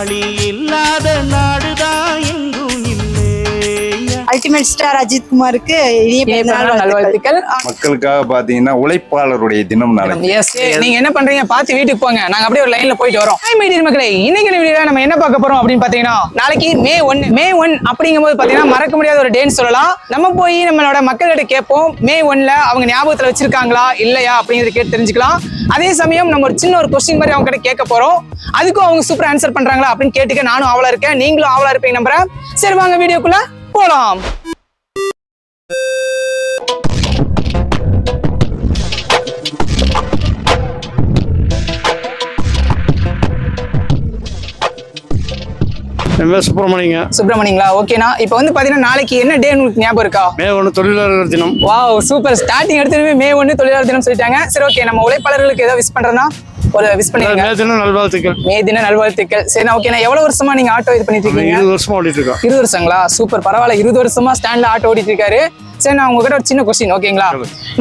உழைப்பாளி இல்லாத நாடுதான் எங்கும் இல்லையா. அல்டிமேட் ஸ்டார் அஜித் குமாருக்கு இனிய பிறந்தநாள் நல்வாழ்த்துக்கள். மக்களுக்காக பாத்தீங்கன்னா உழைப்பாளருடைய தினம் நாளைக்கு. எஸ், நீங்க என்ன பண்றீங்க பார்த்து வீட்டுக்கு போங்க, நாங்க அப்படியே ஒரு லைன்ல போயிட்டு வரோம். மீடியம் மக்களே, இன்னைக்கு வீடியோல நம்ம என்ன பார்க்க போறோம் அப்படின்னு பாத்தீங்கன்னா, நாளைக்கு மே 1 அப்படிங்கும்போது பாத்தீங்கன்னா மறக்க முடியாத ஒரு டேன்னு சொல்லலாம். நம்ம போய் நம்மளோட மக்கள்கிட்ட கேட்போம், மே 1ல அவங்க ஞாபகத்துல வச்சிருக்காங்களா இல்லையா அப்படிங்கறத கேட்டு தெரிஞ்சுக்கலாம். அதே சமயம் நம்ம ஒரு சின்ன ஒரு கொஸ்டின் மாதிரி அவங்க கிட்ட கேட்க போறோம். அதுக்கும் அவங்க சூப்பர் ஆன்சர் பண்றாங்களா அப்படின்னு கேட்டுக்க நானும் ஆவலா இருக்கேன், நீங்களும் ஆவலா இருப்பீங்க நம்புறேன். சரி வாங்க வீடியோக்குள்ள போலாம். சுப்பிரமணியங்களா? ஓகேண்ணா. இப்போ வந்து பாத்தீங்கன்னா நாளைக்கு என்ன டே உங்களுக்கு ஞாபகம் இருக்கா? மே 1 தொழிலாளர் தினம். Wow, super. ஸ்டார்டிங் எடுத்துமே மே 1 தொழிலாளர் தினம் சொல்லிட்டாங்க. சரி, ஓகே. நம்ம உழைப்பாளர்களுக்கு ஏதாவது விஷ் பண்றேன்னா ஒரு விஷ் பண்ணிருங்க. மே தின நல்வாழ்த்துக்கள். மே தின நல்வாழ்த்துக்கள். சரிண்ணா, ஓகேண்ணா. எவ்வளவு வருஷமா நீங்க ஆட்டோ இது பண்ணிட்டு இருக்கீங்க? 20 வருஷமா ஓடிட்டு இருக்கோம். 20 வருஷங்களா? சூப்பர், பரவாயில்ல. 20 வருஷமா ஸ்டாண்ட்ல ஆட்டோ ஓடிட்டு இருக்காரு. சரி, நான் உங்ககிட்ட ஒரு சின்ன கொஸ்டின், ஓகேங்களா?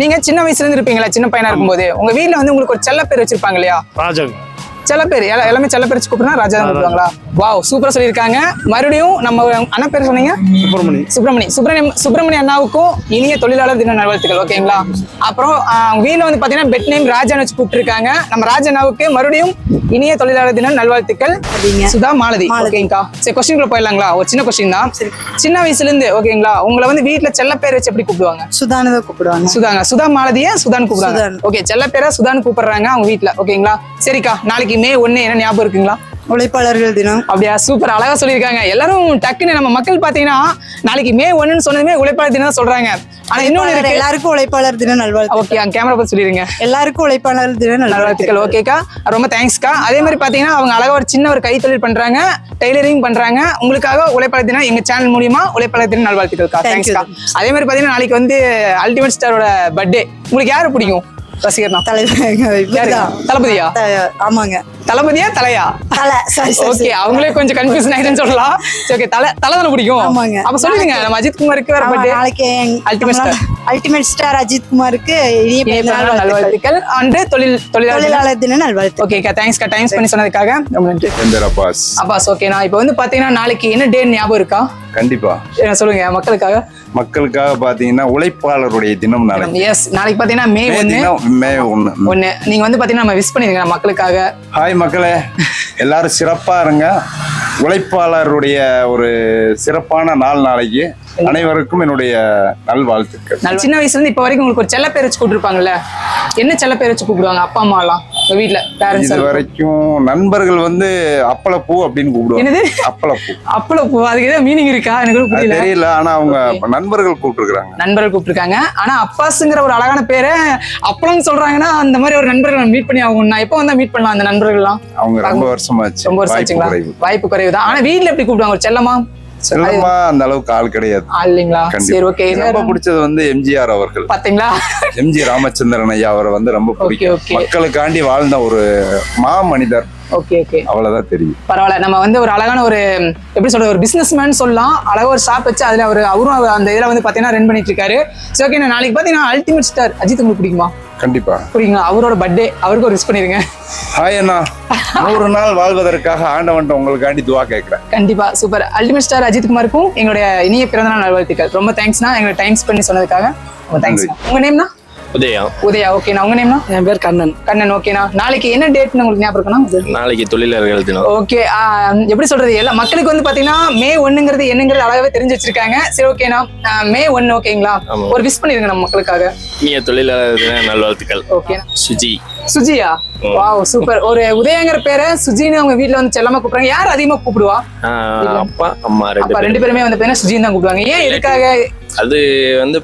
நீங்க சின்ன வயசுல இருந்து இருப்பீங்களா, சின்ன பையனா இருக்கும்போது உங்க வீட்டுல வந்து உங்களுக்கு ஒரு செல்ல பேர் வச்சிருப்பாங்க இல்லையா? ராஜா. செல்ல பேர் எல்லாமே செல்ல பேர் வச்சு கூப்பிடுறா ராஜா தான் கூப்பிடுவாங்களா? வாவ், சூப்பரா சொல்லியிருக்காங்க. மறுபடியும் நம்ம அண்ணா பேர் சொன்னீங்க? சுப்பிரமணிய அண்ணாவுக்கும் இனிய தொழிலாளர் தின நல்வாழ்த்துக்கள், ஓகேங்களா? அப்புறம் வீட்டுல வந்து பாத்தீங்கன்னா பெட் நேம் ராஜான்னு வச்சு கூப்பிட்டுருக்காங்க. நம்ம ராஜண்ணாவுக்கு மறுபடியும் இனிய தொழிலாளர் தின நல்வாழ்த்துக்கள். சுதா மாலதி, ஓகேங்களா? சரி, கொஸ்டின்குள்ள போயிடலாங்களா? ஒரு சின்ன கொஸ்டின் தான். சின்ன வயசுல இருந்து, ஓகேங்களா, உங்களை வந்து வீட்டுல செல்ல பேர் வச்சு எப்படி கூப்பிடுவாங்க? சுதான்னு தான் கூப்பிடுவாங்க. சுதா மாலதிய சுதான்னு கூப்பிடுவாங்க. ஓகே, செல்ல பேரா சுதான்னு கூப்பிடுறாங்க அவங்க வீட்டுல, ஓகேங்களா? சரிக்கா, நாளைக்கு மே 1 என்ன ஞாபகம் இருக்குங்களா? உழைப்பாளர்கள் தினம். அப்படியா? சூப்பர், அழகா சொல்லியிருக்காங்க. எல்லாரும் டக்குன்னு நம்ம மக்கள் பாத்தீங்கன்னா நாளைக்கு மே 1 சொன்னதுமே உழைப்பாளர் தினம் சொல்றாங்க. ஆனா இன்னொன்னு இருக்கு, எல்லாருக்கும் உழைப்பாளர் தின நல்வாழ்த்து. ஓகே, கேமரா பார்த்து சொல்லிருங்க. எல்லாருக்கும் உழைப்பாளர் தின நல்வாழ்த்துக்கள். ஓகேக்கா, ரொம்ப தேங்க்ஸ்க்கா. அதே மாதிரி பாத்தீங்கன்னா அவங்க அழகா ஒரு சின்ன ஒரு கைத்தொழில் பண்றாங்க, டெய்லரிங் பண்றாங்க. உங்களுக்காக உழைப்பாளர் தினம் எங்க சேனல் மூலியமா உழைப்பாளர் தின நல்வாழ்த்துக்கள்க்கா. தேங்க்ஸ்க்கா. அதே மாதிரி பாத்தீங்கன்னா நாளைக்கு வந்து அல்டிமேட் ஸ்டாரோட பர்த்டே. உங்களுக்கு யாரு பிடிக்கும் ரசிகர்னா? தளபதியா? ஆமாங்க. தளபதியா தலையா? ஓகே, அவங்களே கொஞ்சம் கன்ஃபியூஷன் ஆயிடுன்னு சொல்லலாம். ஓகே, தலை தான பிடிக்கும். ஆமாங்க. அப்ப சொல்லுங்க, நம்ம அஜித் குமாருக்கு வேற பர்த்டே. நாளைக்கு அல்டிமேட் ஸ்டார் அஜித் குமாருக்கு இனிய பிறந்தநாள் நல்வாழ்த்துக்கள். அன்று தொழிலாளர் தின நல்வாழ்த்து. ஓகேக்கா, தேங்க்ஸ்க்கா. டைம் பண்ணி சொன்னதுக்காக ரொம்ப நன்றி. அப்பாஸ், ஓகேண்ணா. இப்போ வந்து பாத்தீங்கன்னா நாளைக்கு என்ன டே ஞாபகம் இருக்கா? கண்டிப்பா சொல்லுங்க மக்களுக்காக. பாத்தீங்கன்னா உழைப்பாளருடைய தினம் நாளைக்கு. எஸ், நாளைக்கு பாத்தீங்கன்னா மே 1. நீங்க வந்து பாத்தீங்கன்னா நம்ம விஷ் பண்ணிருங்க மக்களுக்காக. ஹாய் மக்களே, எல்லாரும் சிறப்பா இருங்க. உழைப்பாளருடைய ஒரு சிறப்பான நாள் நாளைக்கு. அனைவருக்கும் என்னுடைய நல்வாழ்த்துக்கள். சின்ன வயசுல இருந்து இப்ப வரைக்கும் உங்களுக்கு ஒரு செல்ல பேர் வச்சு கூப்பிட்டுருப்பாங்கல்ல, என்ன செல்ல பேர் வச்சு கூப்பிடுவாங்க அப்பா அம்மா எல்லாம் வீட்டுல? இது வரைக்கும் நண்பர்கள் வந்து அப்பளப்பூ அப்படின்னு கூப்பிடுவாங்க. என்னது அப்பளப்பூ? அதுக்கு ஏதாவது மீனிங் இருக்கா எனக்கு தெரியல. ஆனா அவங்க நண்பர்கள் கூப்பிட்டுருக்காங்க. ஆனா அப்பாஸ்ங்கிற ஒரு அழகான பேரை அப்பளம் சொல்றாங்கன்னா அந்த மாதிரி ஒரு நண்பர்கள் மீட் பண்ணி ஆகும். நான் எப்ப வந்தா மீட் பண்ணலாம் அந்த நண்பர்கள்லாம்? அவங்க ரொம்ப வருஷமாச்சு. வாய்ப்பு குறைவு தான். ஆனா வீட்டுல எப்படி கூப்பிடுவாங்க? ஒரு செல்லமா அந்த அளவுக்கு ஆள் கிடையாது இல்லைங்களா? சரி, ஓகே. ரொம்ப பிடிச்சது வந்து எம்ஜிஆர் அவர்கள். பாத்தீங்களா, எம்ஜி ராமச்சந்திரன் ஐயா அவரை வந்து ரொம்ப பிடிக்கும். மக்களுக்காண்டி வாழ்ந்த ஒரு மாமனிதர். ஓகே, அவ்வளவுதான் தெரியும். பரவாயில்ல. நம்ம வந்து ஒரு அழகான ஒரு எப்படி சொல்றது, ஒரு பிசினஸ் மேன் சொல்லலாம். அழகா ஒரு ஷாப் வச்சு அதுல அவரும் அந்த இதுல வந்து பாத்தீங்கன்னா ரன் பண்ணிட்டு இருக்காரு. சரி, ஓகே. நாளைக்கு பாத்தீங்கன்னா அல்டிமேட் ஸ்டார் அஜித் உங்களுக்கு பிடிக்குமா? கண்டிப்பா புரியுங்களா? அவரோட பர்த்டே, அவருக்கு ஒரு விஷ் பண்ணிருங்க. ஹாய் அண்ணா, 100 நாள் வாழ்வதற்காக ஆண்டவன்ட்ட உங்களுக்காண்டி துவா கேட்கிறேன். கண்டிப்பா, சூப்பர். அல்டிமேட் ஸ்டார் அஜித் குமாருக்கும் எங்களுடைய இனிய பிறந்தநாள் நல்வாழ்த்துக்கள். ரொம்ப தேங்க்ஸ்னா, எங்களை டைம் ஸ்பெண்ட் பண்ணி சொன்னதுக்காக ரொம்ப தேங்க்ஸ். உங்க நேம்னா? உதயா. ஓகேண்ணா. உங்க நேம்னா? என் பேர் கண்ணன். ஓகேண்ணா. நாளைக்கு என்ன டேட்னு உங்களுக்கு ஞாபகம் இருக்கணும்? நாளைக்கு தொழிலாளர்கள் தினம். ஓகே, எப்படி சொல்றது, எல்லா மக்களுக்கு வந்து பாத்தீங்கன்னா மே 1ங்கிறது என்னங்கிறது அழகாவே தெரிஞ்சு வச்சிருக்காங்க. சரி, ஓகேண்ணா. மே 1, ஓகேங்களா? ஒரு விஷ் பண்ணிருங்க நம்ம மக்களுக்காக. இனிய தொழிலாளர் தின நல்வாழ்த்துக்கள். ஓகே. சுஜியா? Wow, super. ஒரு உதயங்கிற பேரை சுஜின்னு அவங்க வீட்டுல வந்து செல்லமா கூப்பிடுறாங்க. யார் அதிகமா கூப்பிடுவா? அப்பா அம்மா ரெண்டு பேருமே வந்து பாத்தீங்கன்னா சுஜின்னு தான் கூப்பிடுவாங்க. ஏன் எதுக்காக? அது வந்து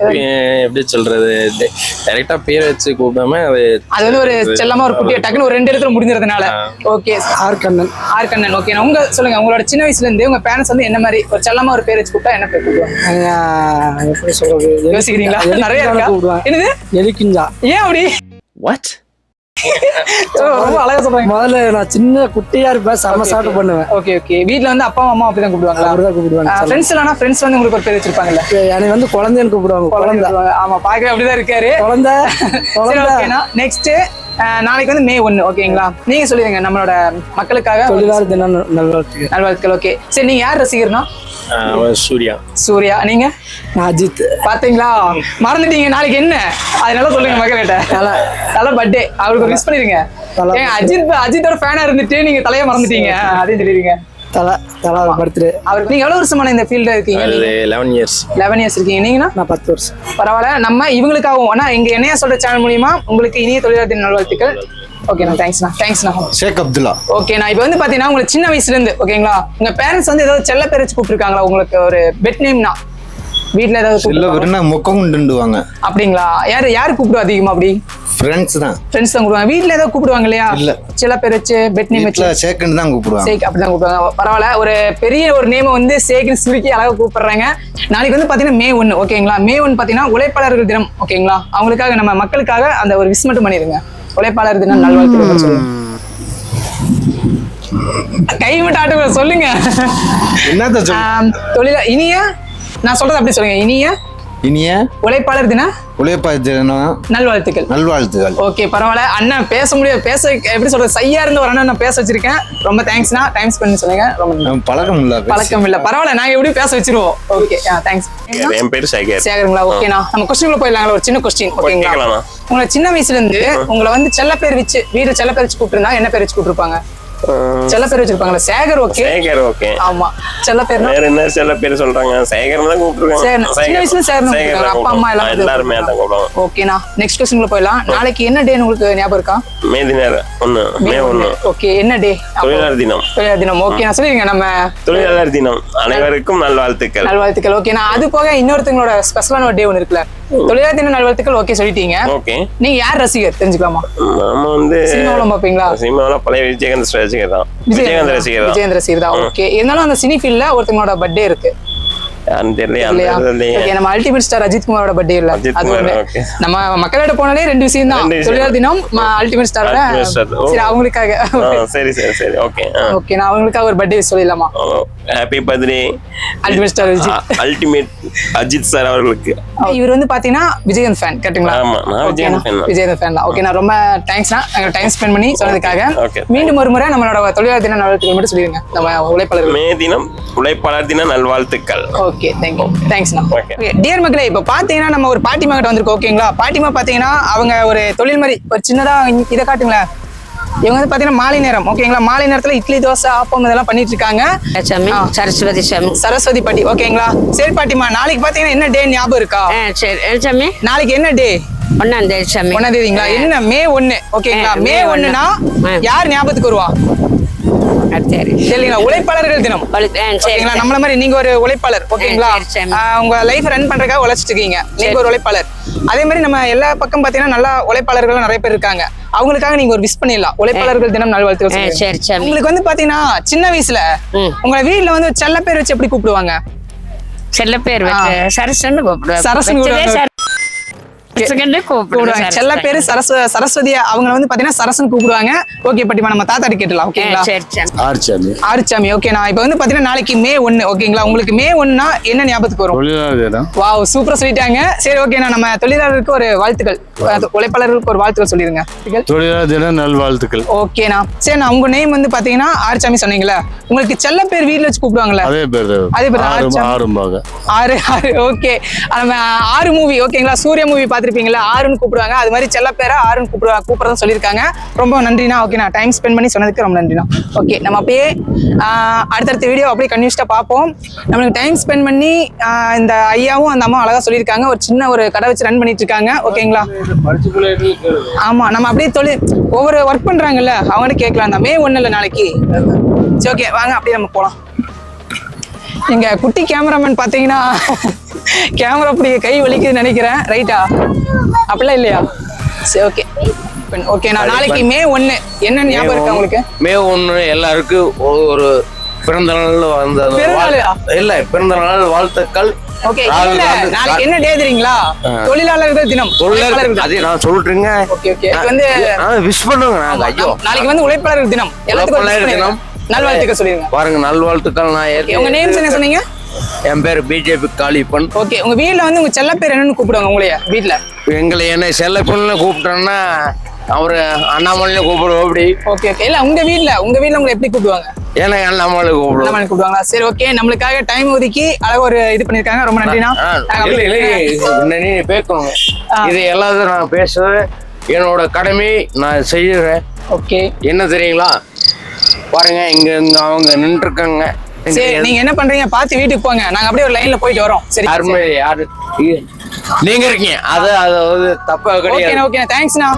எப்படி சொல்றது, டைரக்டா பேர் வச்சு கூப்பிடாம அது வந்து ஒரு செல்லமா ஒரு குட்டியா டக்குன்னு ஒரு 2 இடத்துல முடிஞ்சதுனால. ஓகே. ஆர் கண்ணன். ஓகே. உங்க சொல்லுங்க, உங்களோட சின்ன வயசுல இருந்து உங்க பேரண்ட்ஸ் வந்து என்ன மாதிரி ஒரு செல்லமா ஒரு பேர் வச்சு கூப்பிட்டா என்ன பேர் கூப்பிடுவாங்க? எப்படி சொல்றது, யோசிக்கிறீங்களா? நிறைய இருக்கா? என்னது எலிக்குஞ்சா? ஏன் அப்படி? வாட்? ரொம்ப அழகா சொல்றாங்க. முதல்ல நான் சின்ன குட்டியா இருப்பேன், செம சாப்பிட்டு பண்ணுவேன். ஓகே. வீட்ல வந்து அப்பா அம்மா அப்படிதான் கூப்பிடுவாங்களா? அப்படிதான் கூப்பிடுவாங்க. ஃப்ரெண்ட்ஸ் வந்து உங்களுக்கு ஒரு பேர் வச்சிருப்பாங்கல்ல? எனக்கு வந்து குழந்தைன்னு கூப்பிடுவாங்க. ஆமா, பாக்கவே அப்படிதான் இருக்காரு. குழந்தை. நெக்ஸ்ட் நாளைக்கு வந்து மே 1 ஓகேங்களா? நீங்க சொல்லிடுங்க நம்மளோட மக்களுக்காக தொழிலாளர் தின நல்வாழ்த்துக்கள். நல்வாழ்த்துக்கள். ஓகே சரி, நீங்க யார் ரசிகர்னா? சூர்யா. சூர்யா. நீங்க? நான் அஜித். பாத்தீங்களா, மறந்துட்டீங்க. நாளைக்கு என்ன அதனால சொல்லுங்க மக்கள்கிட்ட. தலை பர்த்டே, அவருக்கு மிஸ் பண்ணிருங்க. ஏங்க அஜித்தோட ஃபேனா இருந்துட்டு நீங்க தலைய மறந்துட்டீங்க, அதையும் சொல்லிடுங்க. தலா பர்த்டே. அவருக்கு நீங்க எவ்வளவு வருஷமான இந்த ஃபீல்ட்ல இருக்கீங்க? 11 இயர்ஸ். 11 இயர்ஸ் இருக்கீங்க. நீங்கன்னா? நான் 10 வருஷம். பரவாயில்ல. நம்ம இவங்களுக்காகவும் ஆனா எங்க என்னையா சொல்ற சேனல் மூலியமா உங்களுக்கு இனிய தொழிலாளர் தின நல்வாழ்த்துக்கள். ஓகேண்ணா, தேங்க்ஸ்ண்ணா. ஷேக் அப்துல்லா. ஓகே, நான் இப்போ வந்து பாத்தீங்கன்னா உங்களுக்கு சின்ன வயசுல இருந்து ஓகேங்களா, உங்க பேரண்ட்ஸ் வந்து ஏதாவது செல்ல பேர் வச்சு கூப்பிட்டுருக்காங்களா? உங்களுக்கு ஒரு பெட் நேம்னா வீட்ல ஏதாவது இல்ல வெறும் முக்கங்குண்டுவாங்க. அப்படிங்களா? யாரு கூப்பிடுவா அதிகமா? அப்படி ஃப்ரெண்ட்ஸ் தான் கூப்பிடுவாங்க. வீட்ல ஏதாவது கூப்பிடுவாங்க இல்லையா? இல்ல, சில பேர் வச்சு பெட் நேம் வச்சு சேக்குன்னு தான் கூப்பிடுவாங்க. சேக் அப்படிதான் கூப்பிடுவாங்க. பரவாயில்ல, ஒரு பெரிய ஒரு நேமை வந்து சேக்குன்னு சுருக்கி அழகா கூப்பிடுறாங்க. நாளைக்கு வந்து பாத்தீங்கன்னா மே 1 ஓகேங்களா? மே 1 பாத்தீங்கன்னா உழைப்பாளர்கள் தினம் ஓகேங்களா? அவங்களுக்காக நம்ம மக்களுக்காக அந்த ஒரு விஷ் மட்டும் பண்ணிருங்க. உழைப்பாளர் தினம் நல்வாழ்த்துக்கள் சொல்லுங்க. கை மட்டும் ஆட்டுங்க, சொல்லுங்க. என்னத்த தொழில இனிய, நான் சொல்றது அப்படி சொல்லுங்க. இனிய உழைப்பாளர் தின நல்வாழ்த்துக்கள். ஓகே பரவாயில்ல. அண்ணன் பேச முடியாது, எப்படி சொல்றது, சையா இருந்து ஒரு அண்ணன் நான் பேச வச்சிருக்கேன். ரொம்ப தேங்க்ஸ்ண்ணா, டைம் ஸ்பெண்ட் சொல்லுங்க. ரொம்ப பழக்கம் இல்ல. பரவாயில்ல, நாங்க எப்படி பேச வச்சிருவோம். Okay thanks. என் பேரு சேகருங்களா? ஓகேண்ணா, நம்ம கொஸ்டின்ல போயிடலாங்களா? ஒரு சின்ன கொஸ்டின் ஓகேங்களா? உங்களை சின்ன வயசுல இருந்து உங்களை வந்து செல்ல பேர் வச்சு வீடு செல்ல பேர் வச்சு கூப்பிட்டுருந்தா என்ன பேர் வச்சு கூப்பிட்டுருப்பாங்க? செல்ல பேர் வச்சிருப்பாங்களா? சேகர். ஓகே. ஆமா, செல்ல பேர் வேற என்ன செல்ல பேர் சொல்றாங்க? சேகர் தான் கூப்பிட்டுருக்காங்க. சின்ன வயசுல சேகர் அப்பா அம்மா எல்லாருமே அதான் கூப்பிடுவாங்க. ஓகேண்ணா, நெக்ஸ்ட் கொஸ்டின்ல போயிடலாம். நாளைக்கு என்ன டே உங்களுக்கு ஞாபகம் இருக்கா? மே 1. ஓகே, என்ன டே? தொழிலாளர் தினம். ஓகே, நான் சொல்லிருங்க. நம்ம தொழிலாளர் தினம் அனைவருக்கும் நல்வாழ்த்துக்கள். ஓகேண்ணா, அது போக இன்னொருத்தங்களோட ஸ்பெஷலான ஒரு டே ஒன்று இருக்குல்ல, தொழிலாளர் தின நல்வாழ்த்துக்கள். ஓகே சொல்லிட்டீங்க. ஓகே, நீங்க யார் ரசிகர் தெரிஞ்சுக்கலாமா? நாம வந்து சினிமாவுல பாப்பீங்களா? சினிமாவுல பழைய விஜயகாந்த் ரசிகர் தான். ஓகே, இருந்தாலும் அந்த சினி ஃபீல்ட்ல ஒருத்தங்களோட பர்த்டே இருக்கு. நம்ம அல்டிமேட் ஸ்டார் அஜித் குமாரோட பர்த்டே இல்ல, அது நம்ம மக்களோட போனாலே 2 விஷயம் தான், தொழிலாளர் தினம், அல்டிமேட் ஸ்டாரோட. சரி, அவங்களுக்காக சரி ஓகே, நான் அவங்களுக்காக ஒரு பர்த்டே சொல்லிடலாமா? Happy birthday ultimate star ultimate Ajith sir அவர்களுக்கு. இவர் வந்து பாத்தீங்கன்னா விஜயகாந்த் ஃபேன், கரெக்ட்டுங்களா? ஆமா, நான் விஜயகாந்த் ஃபேன் தான். ஓகே, நான் ரொம்ப தேங்க்ஸ்ண்ணா, டைம் ஸ்பெண்ட் பண்ணி சொன்னதுக்காக. மீண்டும் ஒரு முறை நம்மளோட தொழிலாளர் தின நல்வாழ்த்துக்கள் மட்டும் சொல்லிருங்க. நம்ம உழைப்பாளர் மே தினம் உழைப்பாளர் தின நல்வாழ்த்துக்கள். ஓகே, தேங்க்ஸ்ண்ணா. டியர் மக்களே, இப்போ பாத்தீங்கன்னா நம்ம ஒரு பாட்டிமா கிட்ட வந்திருக்கோம் ஓகேங்களா? பாட்டிமா பாத்தீங்கன்னா அவங்க ஒரு தொழில் மாதிரி ஒரு சின்னதா இதை காட்டுங்களேன். இவங்க வந்து பாத்தீங்கன்னா மாலை நேரம் ஓகேங்களா? மாலை நேரத்துல இட்லி, தோசை, ஆப்பம் இதெல்லாம் பண்ணிட்டு இருக்காங்க. சரஸ்வதி பாட்டி ஓகேங்களா? சரி பாட்டிமா, நாளைக்கு பாத்தீங்கன்னா என்ன டே ஞாபகம் இருக்கா? சரி, நாளைக்கு என்ன டே? 1ஆம் தேதி. 1ஆம் தேதிங்களா? என்ன மே 1 ஓகேங்களா? மே 1னா யார் ஞாபகத்துக்கு வருவா? சரிங்களா? உழைப்பாளர்கள் தினம் ஓகேங்களா? நம்மள மாதிரி நீங்க ஒரு உழைப்பாளர் ஓகேங்களா? உங்க லைஃப் ரன் பண்றதுக்காக உழைச்சிட்டு இருக்கீங்க, நீங்க ஒரு உழைப்பாளர். அதே மாதிரி நம்ம எல்லா பக்கம் பாத்தீங்கன்னா நல்லா உழைப்பாளர்கள் நிறைய பேர் இருக்காங்க. அவங்களுக்காக நீங்க ஒரு விஷ் பண்ணிடலாம். உழைப்பாளர்கள் தினம் நல்வாழ்த்துக்கள். உங்களுக்கு வந்து பாத்தீங்கன்னா சின்ன வயசுல உங்க வீட்டுல வந்து செல்ல பேர் வச்சு எப்படி கூப்பிடுவாங்க? செல்ல பேர் வச்சு சரசன்னு கூப்பிடுவாங்க. செல்ல பேரு சரஸ்வதி, அவங்க வந்து பாத்தீங்கன்னா சரசன் கூப்பிடுவாங்க. ஓகே பாட்டிமா, நம்ம தாத்தாடி கேட்டலாம் ஓகேங்களா? ஆறுச்சாமி. ஓகே, நான் இப்ப வந்து பாத்தீங்கன்னா நாளைக்கு மே 1 ஓகேங்களா? உங்களுக்கு மே 1னா என்ன ஞாபகத்துக்கு வரும்? வாவ், சூப்பரா சொல்லிட்டாங்க. சரி ஓகே, நம்ம தொழிலாளருக்கு ஒரு வாழ்த்துக்கள், உழைப்பாளர்களுக்கு ஒரு வாழ்த்துக்கள் சொல்லிருங்க. தொழிலாளர் தின நல்வாழ்த்துக்கள். ஓகேண்ணா. சரி, நான் உங்க நேம் வந்து பாத்தீங்கன்னா ஆறுச்சாமி சொன்னீங்களா? உங்களுக்கு செல்ல பேர் வீட்டுல வச்சு கூப்பிடுவாங்கல்ல? அதே பேர் ஆறு. ஓகே, நம்ம 6 மூவி ஓகேங்களா? சூர்யா மூவி பாத்திருப்பீங்களா? ஆறுன்னு கூப்பிடுவாங்க, அது மாதிரி செல்ல பேரை ஆறுன்னு கூப்பிடுறதுன்னு சொல்லியிருக்காங்க. ரொம்ப நன்றிண்ணா. ஓகேண்ணா, டைம் ஸ்பெண்ட் பண்ணி சொன்னதுக்கு ரொம்ப நன்றிண்ணா. ஓகே, நம்ம அப்படியே அடுத்தடுத்த வீடியோ அப்படியே கன்யூஸ்டா பார்ப்போம். நம்மளுக்கு டைம் ஸ்பெண்ட் பண்ணி இந்த ஐயாவும் அந்த அம்மா அழகா சொல்லியிருக்காங்க. ஒரு சின்ன ஒரு கடை வச்சு ரன் பண்ணிட்டு இருக்காங்க ஓகேங்களா? ஆமா, நம்ம அப்படியே ஒவ்வொரு ஒர்க் பண்றாங்கல்ல, அவங்ககிட்ட கேட்கலாம் தான். மே 1 நாளைக்கு. சரி ஓகே, வாங்க அப்படியே நம்ம போலாம். எங்க குட்டி கேமராமேன் பாத்தீங்கன்னா கேமரா பிடிக்க கை வலிக்குதுன்னு நினைக்கிறேன். ரைட்டா? அப்படிலாம் இல்லையா? சரி ஓகே. ஓகே, நான் நாளைக்கு மே 1 என்ன ஞாபகம் இருக்கா உங்களுக்கு? மே 1 எல்லாருக்கும் ஒரு பிறந்த நாள் பிறந்த நாள் வாழ்த்துக்கள். ஓகே, நாளைக்கு என்ன டே தெரியுங்களா? தொழிலாளர்கள் தினம். அதே நான் சொல்றேங்க. ஓகே ஓகே, வந்து விஷ் பண்ணுங்க. ஐயோ, நாளைக்கு வந்து உழைப்பாளர்கள் தினம். எல்லாத்துக்கும் நல்வாழ்த்துக்கள் சொல்லிருங்க. பாருங்க, நல்வாழ்த்துக்கள். நான் உங்க நேம்ஸ் என்ன சொன்னீங்க? என் பேர் பிஜேபி காளிப்பன். ஓகே, உங்க வீட்ல வந்து உங்க செல்ல பேர் என்னன்னு கூப்பிடுவாங்க உங்களைய வீட்ல? எங்களை என்ன செல்ல பொண்ணுல கூப்பிட்டோம்னா அவரு அண்ணாமலை கூப்பிடுவோம் அப்படி. Okay okay. இல்ல உங்க வீட்ல உங்களை எப்படி கூப்பிடுவாங்க? ஏன்னா அண்ணாமலை கூப்பிடுவோம். அண்ணாமலை கூப்பிடுவாங்களா? சரி ஓகே. நம்மளுக்காக டைம் ஒதுக்கி அழகா ஒரு இது பண்ணிருக்காங்க. ரொம்ப நன்றிண்ணா. நீ பேசணும். இது எல்லாத்தையும் நான் பேசுறது என்னோட கடமை, நான் செய்யறேன். ஓகே. என்ன தெரியுங்களா, பாருங்க இங்க அவங்க நின்று இருக்காங்க. சரி நீங்க என்ன பண்றீங்க? பார்த்து வீட்டுக்கு போங்க. நாங்க அப்படியே ஒரு லைன்ல போயிட்டு வரோம். சரி யாருமே யாரு நீங்க இருக்கீங்க, அது தப்பா கிடையாது. ஓகே தேங்க்ஸ்ண்ணா.